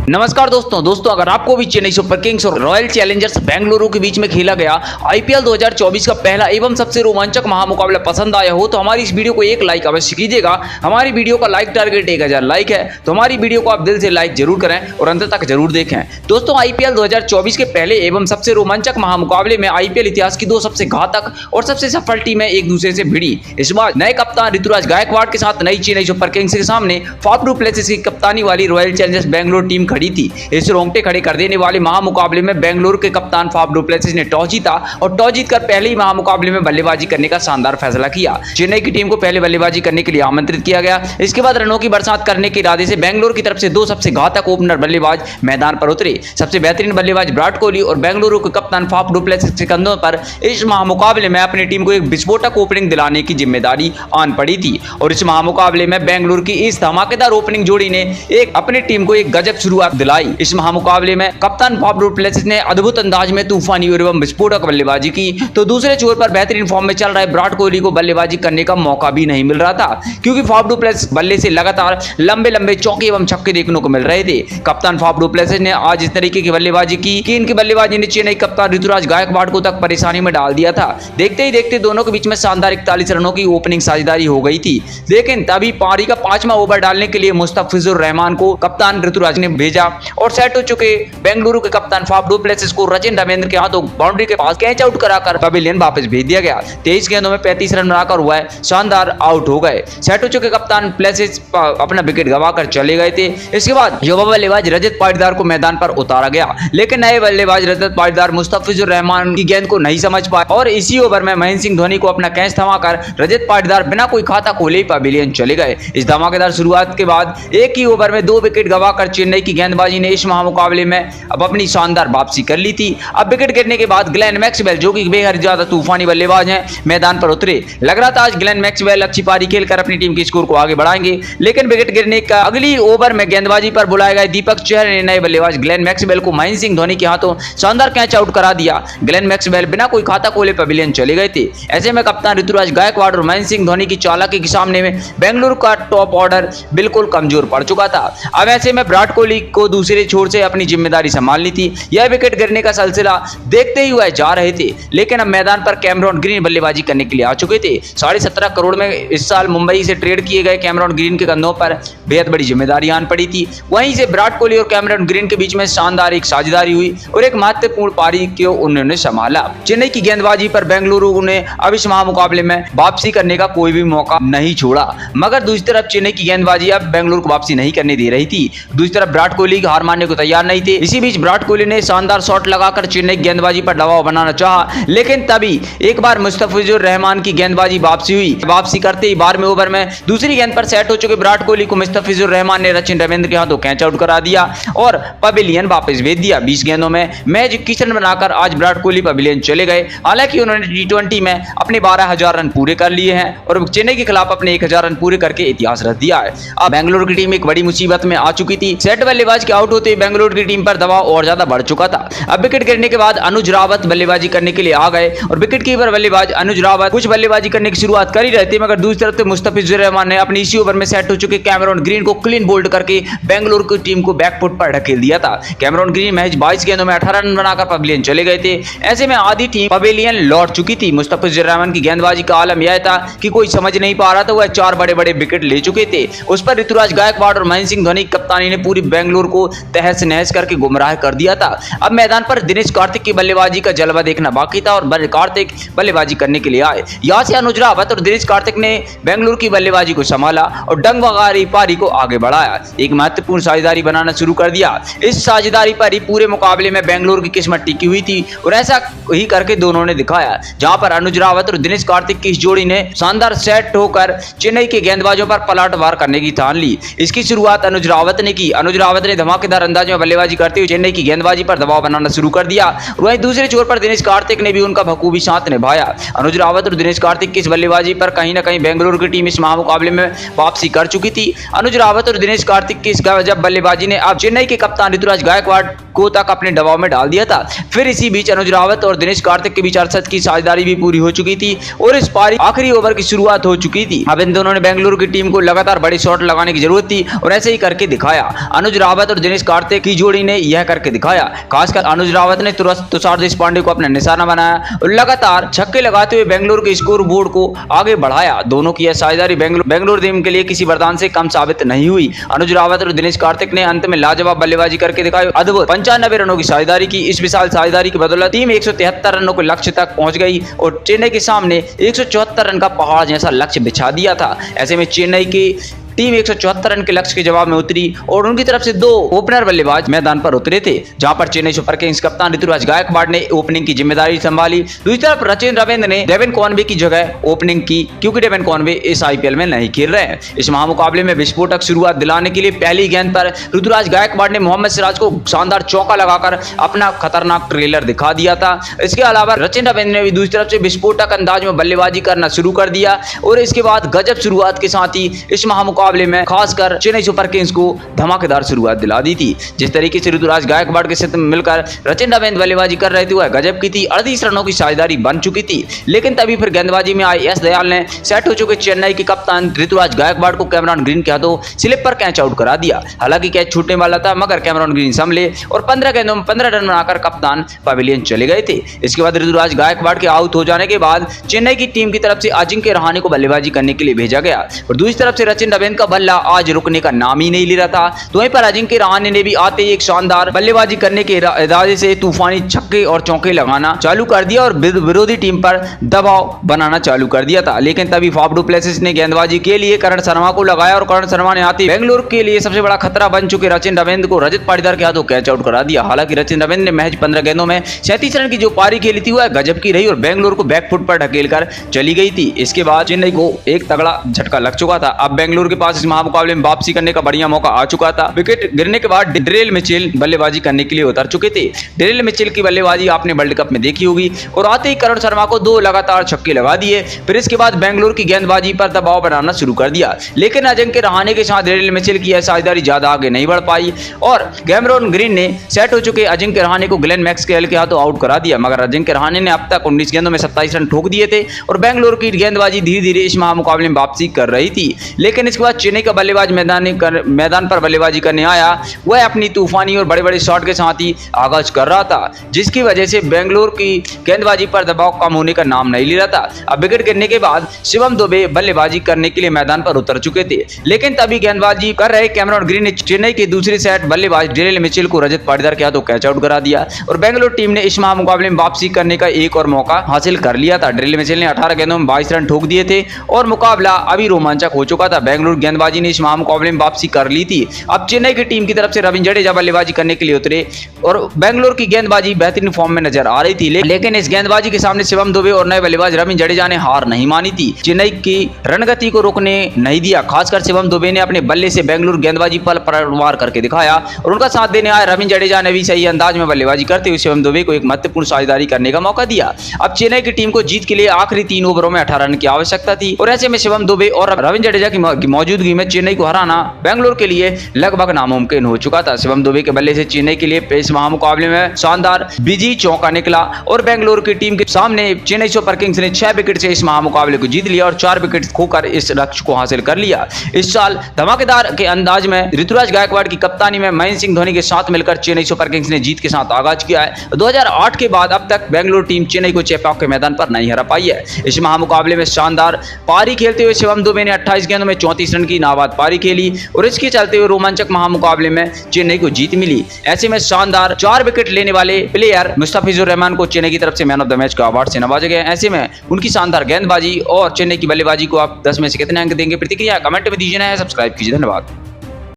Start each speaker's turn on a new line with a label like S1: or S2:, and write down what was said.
S1: नमस्कार दोस्तों अगर आपको भी चेन्नई सुपर किंग्स और रॉयल चैलेंजर्स बेंगलुरु के बीच में खेला गया आईपीएल 2024 का पहला एवं सबसे रोमांचक महामुकाबला पसंद आया हो तो हमारी इस वीडियो को एक लाइक अवश्य कीजिएगा। हमारी वीडियो का लाइक टारगेट 1000 लाइक है तो हमारी वीडियो को आप दिल से लाइक जरूर करें और अंत तक जरूर देखें। दोस्तों आईपीएल 2024 के पहले एवं सबसे रोमांचक महामुकाबले में आईपीएल इतिहास की दो सबसे घातक और सबसे सफल टीमें एक दूसरे से भिड़ी। इस बार नए कप्तान ऋतुराज गायकवाड़ के साथ नई चेन्नई सुपर किंग्स के सामने फाफ डु प्लेसिस की कप्तानी वाली रॉयल चैलेंजर्स बेंगलुरु टीम खड़ी थी। इस रोंगटे खड़े कर देने वाले महामुकाबले में बेंगलुरु के कप्तान फाफ डु प्लेसिस ने टॉस जीता और टॉस जीतकर पहले ही महामुकाबले में बल्लेबाजी करने का शानदार फैसला किया। चेन्नई की टीम को पहले बल्लेबाजी करने के लिए आमंत्रित किया गया। इसके बाद रनों की बरसात करने के इरादे से बेंगलुरु की तरफ से दो सबसे घातक ओपनर बल्लेबाज मैदान पर उतरे। सबसे बेहतरीन बल्लेबाज विराट कोहली और बेंगलुरु के कप्तान फाफ डु प्लेसिस के कंधों पर इस महामुकाबले में अपनी टीम को एक विस्फोटक ओपनिंग दिलाने की जिम्मेदारी आन पड़ी थी और इस महामुकाबले में बेंगलुरु की इस धमाकेदार ओपनिंग जोड़ी ने अपनी टीम को एक गजब शुरुआत दिलाई। इस महामुकाबले में कप्तान फाफ डु प्लेसिस ने अद्भुत अंदाज में तूफानी और एवं विस्फोटक बल्लेबाजी की तो दूसरे छोर पर बेहतरीन फॉर्म में चल रहे विराट कोहली को बल्लेबाजी करने का मौका भी नहीं मिल रहा था क्योंकि फाफ डु प्लेसिस बल्ले से लगातार लंबे चौके एवं छक्के देखने को मिल रहे थे। कप्तान फाफ डु प्लेसिस ने आज इस तरीके की बल्लेबाजी की कि इनकी बल्लेबाजी ने चेन्नई कप्तान ऋतुराज गायकवाड़ को तक परेशानी में डाल दिया था। देखते ही देखते दोनों के बीच में शानदार 41 रनों की ओपनिंग साझेदारी हो गई थी, लेकिन तभी पारी का 5वां ओवर डालने के लिए मुस्तफिजुर रहमान को कप्तान ऋतुराज ने भेजा और सेट हो चुके बेंगलुरु के कप्तान फाफ डु प्लेसिस को रचिन रविंद्र के हाथों बाउंड्री के पास कैच आउट कराकर पवेलियन वापस भेज दिया गया। 23 गेंदों में 35 रन बनाकर वह शानदार आउट हो गए। सेट हो चुके कप्तान प्लेसिस अपना विकेट गंवाकर चले गए थे। इसके बाद युवा बल्लेबाज रजत पाटीदार को मैदान पर उतारा गया, लेकिन नए बल्लेबाज रजत पाटीदार मुस्तफिजुर रहमान की गेंद को नहीं समझ पाए और इसी ओवर में महेंद्र सिंह धोनी को अपना कैच थमाकर रजत पाटीदार बिना कोई खाता खोले पवेलियन चले गए। इस धमाकेदार शुरुआत के बाद एक ही ओवर में 2 विकेट गंवाकर चेन्नई की गेंदबाजी ने इस महामुकाबले में अब अपनी शानदार वापसी कर ली थी। अब विकेट गिरने के बाद ग्लेन मैक्सवेल जो कि बेहद ज्यादा तूफानी बल्लेबाज हैं मैदान पर उतरे। लग रहा था आज ग्लेन मैक्सवेल अच्छी पारी खेलकर अपनी टीम के स्कोर को आगे बढ़ाएंगे, लेकिन विकेट गिरने का अगली ओवर में गेंदबाजी पर बुलाए गए दीपक चहर ने नए बल्लेबाज ग्लेन मैक्सवेल को महेंद्र सिंह धोनी के हाथों शानदार कैच आउट करा दिया। ग्लेन मैक्सवेल बिना कोई खाता खोले पवेलियन चले गए थे। ऐसे में कप्तान ऋतुराज गायकवाड़ और महेंद्र सिंह धोनी की चालाकी के सामने में बेंगलुरु का टॉप ऑर्डर बिल्कुल कमजोर पड़ चुका था। अब ऐसे में विराट कोहली को दूसरे छोर से अपनी जिम्मेदारी संभालनी थी। यह विकेट गिरने का सिलसिला देखते ही वह जा रहे थे, लेकिन अब मैदान पर कैमरॉन ग्रीन बल्लेबाजी करने के लिए आ चुके थे। 17.5 करोड़ में इस साल मुंबई से ट्रेड किए गए कैमरॉन ग्रीन के कंधों पर बेहद बड़ी जिम्मेदारी आन पड़ी थी। वहीं से विराट कोहली और कैमरॉन ग्रीन के बीच में शानदार एक साझेदारी हुई और एक महत्वपूर्ण पारी को उन्होंने संभाला। चेन्नई की गेंदबाजी पर बेंगलुरु ने अब इस महामुकाबले में वापसी करने का कोई भी मौका नहीं छोड़ा, मगर दूसरी तरफ चेन्नई की गेंदबाजी अब बेंगलुरु को वापसी नहीं करने दे रही थी। दूसरी तरफ विराट कोहली हार मानने को तैयार नहीं थे। इसी बीच विराट कोहली ने शानदार शॉट लगाकर चेन्नई गेंदबाजी पर दबाव बनाना चाहा, लेकिन तभी एक बार मुस्तफिजुर रहमान की गेंदबाजी वापसी हुई। वापसी करते ही 12वें ओवर में दूसरी गेंद पर सेट हो चुके विराट कोहली को मुस्तफिजुर रहमान ने रचिन रविंद्र के हाथों कैच आउट करा दिया और पवेलियन वापस भेज दिया। 20 गेंदों में मैच 21 रन बनाकर आज विराट कोहली पवेलियन चले गए। हालांकि उन्होंने T20 में अपने 12,000 रन पूरे कर लिए हैं और चेन्नई के खिलाफ अपने 1,000 रन पूरे करके इतिहास रच दिया है। अब बेंगलुरु की टीम एक बड़ी मुसीबत में आ चुकी थी। सेट बल्लेबाज के आउट होते बेंगलुरु की टीम पर दबाव और ज्यादा बढ़ चुका था। अब विकेट गिरने के बाद अनुज रावत बल्लेबाजी करने के लिए आ गए और विकेट कीपर बल्लेबाज अनुज रावत कुछ बल्लेबाजी करने की शुरुआत कर ही रहे थे, मगर दूसरी तरफ मुस्तफिजुर रहमान ने अपनी इसी ओवर में सेट हो चुके कैमरॉन ग्रीन को क्लीन बोल्ड करके बेंगलुरु की टीम को बैकफुट पर ढकेल दिया था। कैमरॉन ग्रीन महज 22 गेंदों में 18 रन बनाकर पवेलियन चले गए थे। ऐसे में आधी टीम पवेलियन लौट चुकी थी। मुस्तफिजुर रहमान की गेंदबाजी का आलम यह था कि कोई समझ नहीं पा रहा था। वह 4 बड़े विकेट ले चुके थे। उस पर ऋतुराज गायकवाड़ और महेंद्र सिंह धोनी कप्तानी ने पूरी बेंगलुरु को तहस नहस करके गुमराह कर दिया था। अब मैदान पर दिनेश कार्तिक की बल्लेबाजी का जलवा देखना बाकी था और कार्तिक बल्लेबाजी करने के लिए आए। यहां से अनुज रावत और दिनेश कार्तिक ने बेंगलुरु की बल्लेबाजी को संभाला और डंग वगारी पारी को आगे बढ़ाया। एक महत्वपूर्ण साझेदारी बनाना शुरू कर दिया। इस साझेदारी पर ही पूरे मुकाबले में बेंगलुरु की किस्मत टिकी हुई थी और ऐसा ही करके दोनों ने दिखाया, जहां पर अनुज रावत और दिनेश कार्तिक की इस जोड़ी ने शानदार सेट होकर चेन्नई के गेंदबाजों पर पलटवार करने की ठान ली। इसकी शुरुआत अनुज रावत ने की। अनुज रावत ने धमाकेदार अंदाज में बल्लेबाजी करते हुए चेन्नई की गेंदबाजी पर दबाव बनाना शुरू कर दिया। वहीं दूसरे छोर पर दिनेश कार्तिक ने भी उनका बखूबी साथ निभाया। अनुज रावत और दिनेश कार्तिक की इस बल्लेबाजी पर कहीं ना कहीं बेंगलुरु की टीम इस महामुकाबले में वापसी कर चुकी थी। अनुज रावत और दिनेश कार्तिक की इस गजब बल्लेबाजी ने अब चेन्नई के कप्तान ऋतुराज गायकवाड़ को तक अपने दबाव में डाल दिया था। फिर इसी बीच अनुज रावत और दिनेश कार्तिक के बीच 68 की साझेदारी भी पूरी हो चुकी थी और इस पारी आखिरी ओवर की शुरुआत हो चुकी थी। अब इन दोनों ने बेंगलुरु की टीम को लगातार बड़े शॉट लगाने की जरूरत थी और ऐसे ही करके दिखाया। अनुज रावत रावत और दिनेश कार्तिक की जोड़ी ने यह करके दिखाया। खासकर अनुज रावत ने तुरंत तुषार देशपांडे को अपना निशाना बनाया और लगातार छक्के लगाते हुए बेंगलुरु के स्कोर बोर्ड को आगे बढ़ाया। दोनों की यह साझेदारी बेंगलुरु टीम के लिए किसी वरदान से कम साबित नहीं हुई। अनुज रावत और दिनेश कार्तिक ने अंत में लाजवाब बल्लेबाजी करके दिखाई। अद्भुत 95 रनों की साझेदारी की। इस विशाल साझेदारी की बदौलत टीम 173 रनों के लक्ष्य तक पहुंच गई और चेन्नई के सामने 174 रन का पहाड़ जैसा लक्ष्य बिछा दिया था। ऐसे में चेन्नई की टीम 174 रन के लक्ष्य के जवाब में उतरी और उनकी तरफ से 2 ओपनर बल्लेबाज मैदान पर उतरे थे, जहां पर चेन्नई सुपर किंग्स कप्तान ऋतुराज गायकवाड़ ने ओपनिंग की जिम्मेदारी संभाली। दूसरी तरफ रचिन रविंद्र ने डेविन कॉनवे की जगह ओपनिंग की, क्योंकि डेविन कॉनवे इस आईपीएल में नहीं खेल रहे हैं। इस महामुकाबले में विस्फोटक शुरुआत दिलाने के लिए पहली गेंद पर ऋतुराज गायकवाड़ ने मोहम्मद सिराज को शानदार चौका लगाकर अपना खतरनाक ट्रेलर दिखा दिया था। इसके अलावा रचिन रविंद्र ने भी दूसरी तरफ से विस्फोटक अंदाज में बल्लेबाजी करना शुरू कर दिया और इसके बाद गजब शुरुआत के साथ ही इस महामुकाबले में खासकर चेन्नई सुपर किंग्स को धमाकेदार शुरुआत दिला दी थी। जिस तरीके से ऋतुराज गायकवाड़ के साथ मिलकर रचिन रविंद्र बल्लेबाजी कर रहे थे वह गजब की थी। 38 रनों की साझेदारी बन चुकी थी, लेकिन तभी फिर गेंदबाजी में आए एस दयाल ने सेट हो चुके चेन्नई के कप्तान ऋतुराज गायकवाड़ को कैमरॉन ग्रीन के हाथों स्लिप पर कैच आउट करा दिया। हालांकि कैच छूटने वाला था, मगर कैमरॉन ग्रीन संभले और 15 गेंदों में 15 रन बनाकर कप्तान पवेलियन चले गए थे। इसके बाद ऋतुराज गायकवाड़ के आउट हो जाने के बाद चेन्नई की टीम की तरफ से अजिंक्य रहाणे को बल्लेबाजी करने के लिए भेजा गया और दूसरी तरफ से रचिन रविंद्र का बल्ला आज रुकने का नाम ही नहीं ले रहा था। तो वहीं पर अजिंक्य रहाणे ने भी आते ही एक शानदार बल्लेबाजी करने के इरादे से तूफानी छक्के और चौके लगाना चालू कर दिया और विरोधी टीम पर दबाव बनाना चालू कर दिया था। लेकिन तभी फाफ डू प्लेसिस ने गेंदबाजी के लिए करण शर्मा को लगाया और करण शर्मा ने आते बेंगलुरु के लिए सबसे बड़ा खतरा बन चुके रचिन रविंद्र को रजत पाटीदार के हाथों कैच आउट करा दिया। हालांकि रचिन रविंद्र ने महज 15 गेंदों में 37 रन की जो पारी खेली थी वह गजब की रही और बेंगलुरु को बैकफुट पर ढकेल कर चली गई थी। इसके बाद चेन्नई को एक तगड़ा झटका लग चुका था। अब बेंगलुरु के पास इस महामुकाबले में वापसी करने का बढ़िया मौका आ चुका था। विकेट गिरने के बाद डेरिल मिचेल बल्लेबाजी करने के लिए उतर चुके थे। डेरिल मिचेल की बल्लेबाजी आपने वर्ल्ड कप में देखी होगी और आते ही करण शर्मा को 2 लगातार छक्के लगा दिए। फिर इसके बाद बेंगलुरु की गेंदबाजी पर दबाव बनाना शुरू कर दिया, लेकिन अजिंक्य रहाणे के साथ डेरिल मिचेल की यह साझेदारी ज्यादा आगे नहीं बढ़ पाई और कैमरॉन ग्रीन ने सेट हो चुके अजिंक्य रहाणे को ग्लेन मैक्सवेल के हाथों आउट करा दिया। मगर अजिंक्य रहाणे ने अब तक 19 गेंदों में 27 रन ठोक दिए थे और बेंगलुरु की गेंदबाजी धीरे धीरे इस महामुकाबले में वापसी कर रही थी। लेकिन इसके बाद चेन्नई का बल्लेबाज मैदान पर बल्लेबाजी करने आया, वह अपनी तूफानी और बड़े बड़े शॉट के साथ ही आगाज कर रहा था, जिसकी वजह से बेंगलुरु की गेंदबाजी पर दबाव कम होने का नाम नहीं ले रहा था। अब विकेट गिरने के बाद शिवम दुबे बल्लेबाजी करने के लिए मैदान पर उतर चुके थे, लेकिन तभी गेंदबाजी कर रहे कैमरॉन ग्रीन ने चेन्नई के दूसरी सेट बल्लेबाज डेरिल मिचेल को रजत पाटीदार के हाथों कैच आउट करा दिया और बेंगलुरु टीम ने इस महामुकाबले में वापसी करने का एक और मौका हासिल कर लिया था। डेरिल मिचेल ने 18 गेंदों में 22 रन ठोक दिए थे और मुकाबला अभी रोमांचक हो चुका था। बेंगलुरु गेंदबाजी ने इस महामुकाबले में वापसी कर ली थी। अब चेन्नई की टीम की तरफ से रविंद्र जडेजा बल्लेबाजी करने के लिए उतरे और बेंगलुरु की गेंदबाजी बेहतरीन फॉर्म में नजर आ रही थी, लेकिन इस गेंदबाजी के सामने शिवम दुबे और नए बल्लेबाज रविंद्र जडेजा ने हार नहीं मानी थी। चेन्नई की रणगति को रोकने नहीं दिया। खासकर शिवम दुबे ने अपने बल्ले से बेंगलुरु गेंदबाजी पर प्रहार करके दिखाया और उनका साथ देने आए रविंद्र जडेजा ने भी सही अंदाज में बल्लेबाजी करते हुए शिवम दुबे को एक महत्वपूर्ण साझेदारी करने का मौका दिया। अब चेन्नई की टीम को जीत के लिए आखिरी 3 ओवरों में 18 रन की आवश्यकता थी और ऐसे में शिवम दुबे और रविंद्र जडेजा की मौजूदगी में चेन्नई को हराना बेंगलुरु के लिए लगभग नामुमकिन हो चुका था। शिवम दुबे के बल्ले से चेन्नई के लिए इस महामुकाबले में शानदार बिजी चौका निकला और बेंगलुरु की टीम के सामने चेन्नई सुपर किंग्स ने 6 विकेट से इस महामुकाबले को जीत लिया और 4 विकेट खोकर इस लक्ष्य को हासिल कर लिया। इस साल धमाकेदार के अंदाज में ऋतुराज गायकवाड़ की कप्तानी में महेंद्र सिंह धोनी के साथ मिलकर चेन्नई सुपर किंग्स ने जीत के साथ आगाज किया है। 2008 के बाद अब तक बेंगलुरु टीम चेन्नई को चेपॉक के मैदान पर नहीं हरा पाई है। इस महामुकाबले में शानदार पारी खेलते हुए शिवम दुबे ने 28 गेंदों में 34 रन की नाबाद पारी खेली और इसके चलते हुए रोमांचक महामुकाबले में चेन्नई को जीत मिली। ऐसे में शानदार 4 विकेट लेने वाले प्लेयर मुस्तफिजुर रहमान को चेन्नई की तरफ से मैन ऑफ द मैच का अवार्ड से नवाजा गया। ऐसे में उनकी शानदार गेंदबाजी और चेन्नई की बल्लेबाजी को आप 10 में से कितने अंक देंगे? प्रतिक्रिया कमेंट में दीजिए, सब्सक्राइब कीजिए। धन्यवाद।